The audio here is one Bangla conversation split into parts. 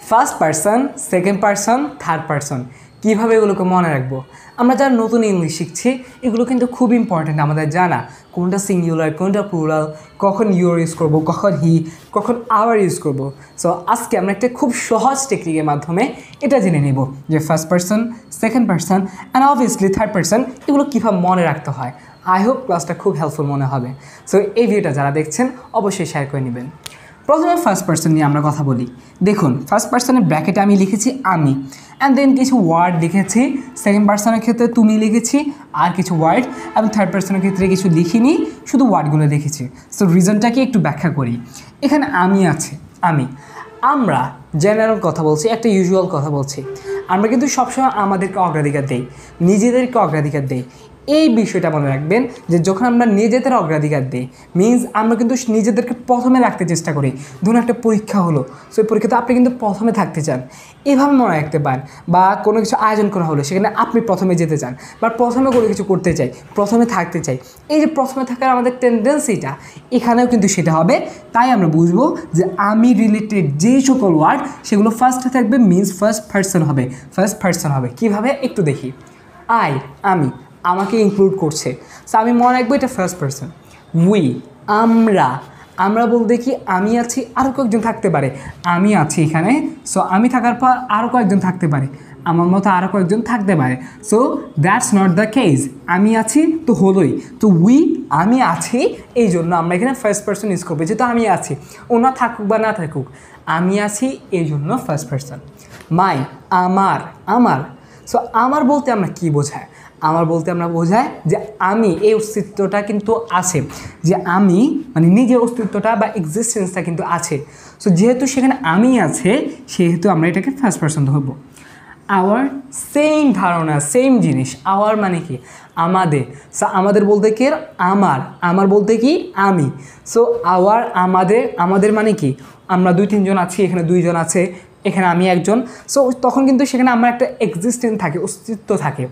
First person, second person, third person কীভাবে এগুলোকে মনে রাখবো? আমরা যারা নতুন ইংলিশ শিখছি এগুলো কিন্তু খুব ইম্পর্ট্যান্ট আমাদের জানা, কোনটা সিঙ্গুলার কোনটা প্লুরাল, কখন ইউর ইউজ করবো, কখন হি, কখন আওয়ার ইউজ করবো। সো আজকে আমরা একটা খুব সহজ টেকনিকের মাধ্যমে এটা জেনে নেব যে first person, second person and obviously third person এগুলো কীভাবে মনে রাখতে হয়। আই হোপ ক্লাসটা খুব হেল্পফুল মনে হবে। সো এই ভিডিওটা যারা দেখছেন অবশ্যই শেয়ার করে নেবেন। প্রথমে ফার্স্ট পারসন নিয়ে আমরা কথা বলি। দেখুন ফার্স্ট পারসনের ব্র্যাকেটে আমি লিখেছি আমি, অ্যান্ড দেন কিছু ওয়ার্ড লিখেছি। সেকেন্ড পারসনের ক্ষেত্রে তুমি লিখেছি আর কিছু ওয়ার্ড, এবং থার্ড পারসনের ক্ষেত্রে কিছু লিখিনি, শুধু ওয়ার্ডগুলো লিখেছি। সো রিজনটাকে একটু ব্যাখ্যা করি। এখানে আমি আছে, আমি, আমরা জেনারেল কথা বলছি, একটা ইউজুয়াল কথা বলছি। আমরা কিন্তু সবসময় আমাদেরকে অগ্রাধিকার দেই, নিজেদেরকে অগ্রাধিকার দেই। এই বিষয়টা মনে রাখবেন যে যখন আমরা নিজেদের অগ্রাধিকার দিই মিনস আমরা কিন্তু নিজেদেরকে প্রথমে রাখতে চেষ্টা করি। ধরুন একটা পরীক্ষা হলো, সেই পরীক্ষাতে আপনি কিন্তু প্রথমে থাকতে চান, এভাবে মনে রাখতে পারেন। বা কোনো কিছু আয়োজন করা হলো, সেখানে আপনি প্রথমে যেতে চান, বা প্রথমে কোনো কিছু করতে চাই, প্রথমে থাকতে চাই। এই যে প্রথমে থাকার আমাদের টেন্ডেন্সিটা, এখানেও কিন্তু সেটা হবে। তাই আমরা বুঝবো যে আমি রিলেটেড যেই সকল ওয়ার্ড সেগুলো ফার্স্টে থাকবে, মিনস ফার্স্ট পারসন হবে, ফার্স্ট পারসন হবে। কীভাবে একটু দেখি। আই, আমি, আমাকে ইনক্লুড করছে। সো আমি মনে রাখবো এটা ফার্স্ট পারসন। উই, আমরা, আমরা বলতে কি আমি আছি, আরও কয়েকজন থাকতে পারে। আমি আছি এখানে, সো আমি থাকার পর আরও কয়েকজন থাকতে পারে, আমার মতো আরও কয়েকজন থাকতে পারে। So that's not the case. আমি আছি তো হলোই। তো উই, আমি আছি, এই জন্য আমরা এখানে ফার্স্ট পারসন ইউজ করবো, যেহেতু আমি আছি, ওনা থাকুক বা না থাকুক, আমি আছি এই জন্য ফার্স্ট পারসন। মাই, আমার, আমার। সো আমার বলতে আমরা কী বোঝায়? আমার বলতে আমরা বোঝায় যে আমি, এই অস্তিত্বটা কিন্তু আছে, যে আমি মানে নিজের অস্তিত্বটা বা এক্সিস্টেন্সটা কিন্তু আছে। সো যেহেতু সেখানে আমি আছে, সেহেতু আমরা এটাকে ফার্স্ট পারসন ধরবো। আওয়ার, সেম ধারণা, সেম জিনিস। আওয়ার মানে কি? আমাদের। সো আমাদের বলতে কি? আমার, আমার বলতে কি? আমি। সো আওয়ার, আমাদের, আমাদের মানে কি? আমরা 2-3 জন আছি, এখানে 2 জন আছে, এখানে আমি একজন। সো তখন কিন্তু সেখানে আমার একটা এক্সিস্টেন্স থাকে, অস্তিত্ব থাকে।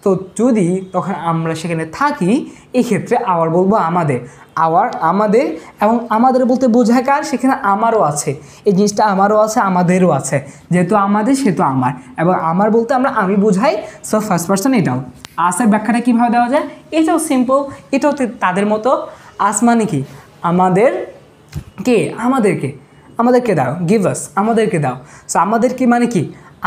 তো যদি তখন আমরা সেখানে থাকি, এই ক্ষেত্রে আওয়ার বলবো আমাদের। আওয়ার, আমাদের, এবং আমাদের বলতে বোঝায় কার? সেখানে আমারও আছে, এই জিনিসটা আমারও আছে, আমাদেরও আছে। যেহেতু আমাদের সেহেতু আমার, এবং আমার বলতে আমরা আমি বোঝাই। সো ফার্স্ট পারসন এটাও। আসের ব্যাখ্যাটা কীভাবে দেওয়া যায়? এটাও সিম্পল, এটাও তাদের মতো। আস মানে কি? আমাদের কে? আমাদেরকে, আমাদেরকে দাও, গিভ আস, আমাদেরকে দাও। সো আমাদেরকে মানে কি?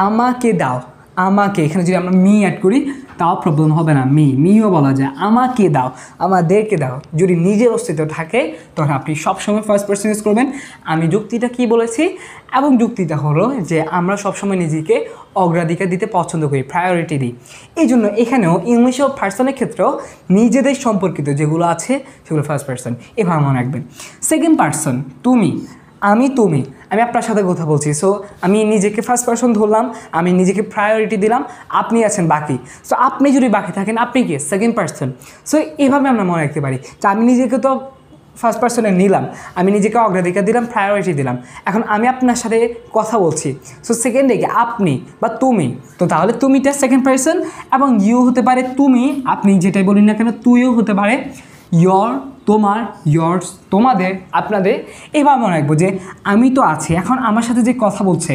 আমাকে দাও, আমাকে। এখানে যদি আমরা মি অ্যাড করি তাও প্রবলেম হবে না, মিও বলা যায়। আমাকে দাও, আমাদেরকে দাও। যদি নিজের অস্তিত্ব থাকে তখন আপনি সবসময় ফার্স্ট পারসন ইউজ করবেন। আমি যুক্তিটা কি বলেছি, এবং যুক্তিটা হলো যে আমরা সবসময় নিজেকে অগ্রাধিকার দিতে পছন্দ করি, প্রায়োরিটি দিই। এই জন্য এখানেও ইংলিশ ও পার্সনের ক্ষেত্রেও নিজেদের সম্পর্কিত যেগুলো আছে সেগুলো ফার্স্ট পারসন, এভাবে মনে রাখবেন। সেকেন্ড পারসন, তুমি, আমি, তুমি, আমি আপনার সাথে কথা বলছি। সো আমি নিজেকে ফার্স্ট পারসন ধরলাম, আমি নিজেকে প্রায়োরিটি দিলাম, আপনি আছেন বাকি। সো আপনি যদি বাকি থাকেন, আপনি কি? Second person. সো এইভাবে আমরা মনে রাখতে পারি যে আমি নিজেকে তো ফার্স্ট পারসনে নিলাম, আমি নিজেকে অগ্রাধিকার দিলাম, প্রায়োরিটি দিলাম। এখন আমি আপনার সাথে কথা বলছি, সো সেকেন্ডে কি? আপনি বা তুমি। তো তাহলে তুমিটা সেকেন্ড পারসন, এবং ইউ হতে পারে তুমি, আপনি যেটাই বলি না কেন, তুইও হতে পারে, ইয়র, তোমার, ইয়র্স, তোমাদের, আপনাদের। এবার মনে রাখবো যে আমি তো আছি, এখন আমার সাথে যে কথা বলছে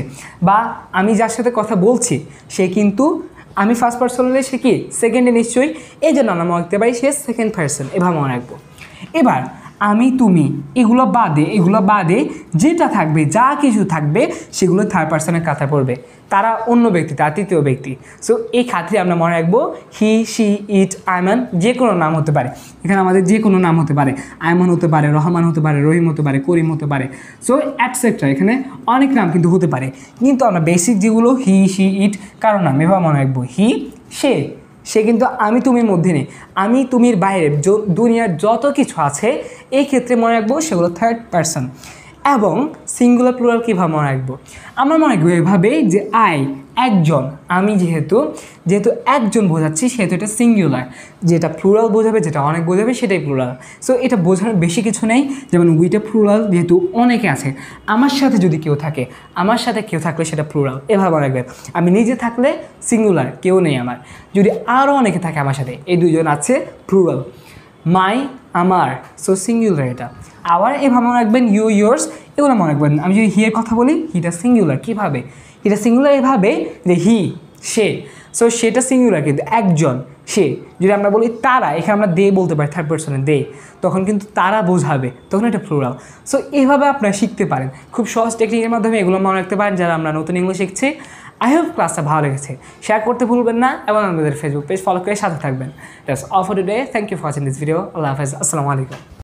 বা আমি যার সাথে কথা বলছি সে কিন্তু, আমি ফার্স্ট পারসন হলে সে কি? সেকেন্ডে নিশ্চয়ই। এই জন্য আমরা মনে রাখতে পারি সে সেকেন্ড পারসন, এবার মনে রাখবো। এবার আমি, তুমি, এগুলো বাদে যেটা থাকবে, যা কিছু থাকবে সেগুলো থার্ড পারসনের কাতারে পড়বে। তারা অন্য ব্যক্তি, তার তৃতীয় ব্যক্তি। সো এই খাতিরে আমরা মনে রাখবো হি, শি, ইট, আয়মান, যে কোনো নাম হতে পারে। এখানে আমাদের যে কোনো নাম হতে পারে, আয়মান হতে পারে, রহমান হতে পারে, রহিম হতে পারে, করিম হতে পারে। সো অ্যাটসেট্রা, এখানে অনেক নাম কিন্তু হতে পারে। কিন্তু আমরা বেসিক যেগুলো হি, শি, ইট, কারো নাম, এভাবে মনে রাখবো। হি, সে কিন্তু আমি তুমির মধ্যে নেই, আমি তুমির বাইরে দুনিয়ার যত কিছু আছে এই ক্ষেত্রে মনে রাখবো সেগুলো থার্ড পারসন। এবং সিঙ্গুলার প্লুরাল কীভাবে মনে রাখবো? আমরা মনে রাখবো এভাবে যে আই, একজন, আমি যেহেতু একজন বোঝাচ্ছি সেহেতু এটা সিঙ্গুলার। যেটা প্লুরাল বোঝাবে, যেটা অনেক বোঝাবে সেটাই প্লুরাল। সো এটা বোঝানোর বেশি কিছু নেই। যেমন উইটা প্লুরাল, যেহেতু অনেকে আছে। আমার সাথে যদি কেউ থাকে, আমার সাথে কেউ থাকলে সেটা প্লুরাল, এভাবে মনে রাখবেন। আমি নিজে থাকলে সিঙ্গুলার, কেউ নেই আমার। যদি আরও অনেকে থাকে আমার সাথে, এই 2 জন আছে, প্লুরাল। মাই, আমার, সো সিঙ্গুলার এটা। আবার এভাবে মনে রাখবেন ইউ ইয়োর্স, এগুলো মনে রাখবেন। আমি যদি হিয়ের কথা বলি, হিটা সিঙ্গুলার, কীভাবে? হিটা সিঙ্গুলার এভাবে যে হি, সে, সো সেটা সিঙ্গুলার কিন্তু একজন, সে। যদি আমরা বলি তারা, এখানে আমরা দে বলতে পারি, থার্ড পারসনে দে, তখন কিন্তু তারা বোঝাবে, তখন এটা প্লুরাল। সো এইভাবে আপনারা শিখতে পারেন, খুব সহজ টেকনিকের মাধ্যমে এগুলো মনে রাখতে পারেন যারা আমরা নতুন ইংলিশ শিখছি। আই হোপ ক্লাসটা ভালো লেগেছে, শেয়ার করতে ভুলবেন না এবং আমাদের ফেসবুক পেজ ফলো করে সাথে থাকবেন। That's all for today, thank you for watching this video. আল্লাহ হাফেজ, আসসালামু আলাইকুম।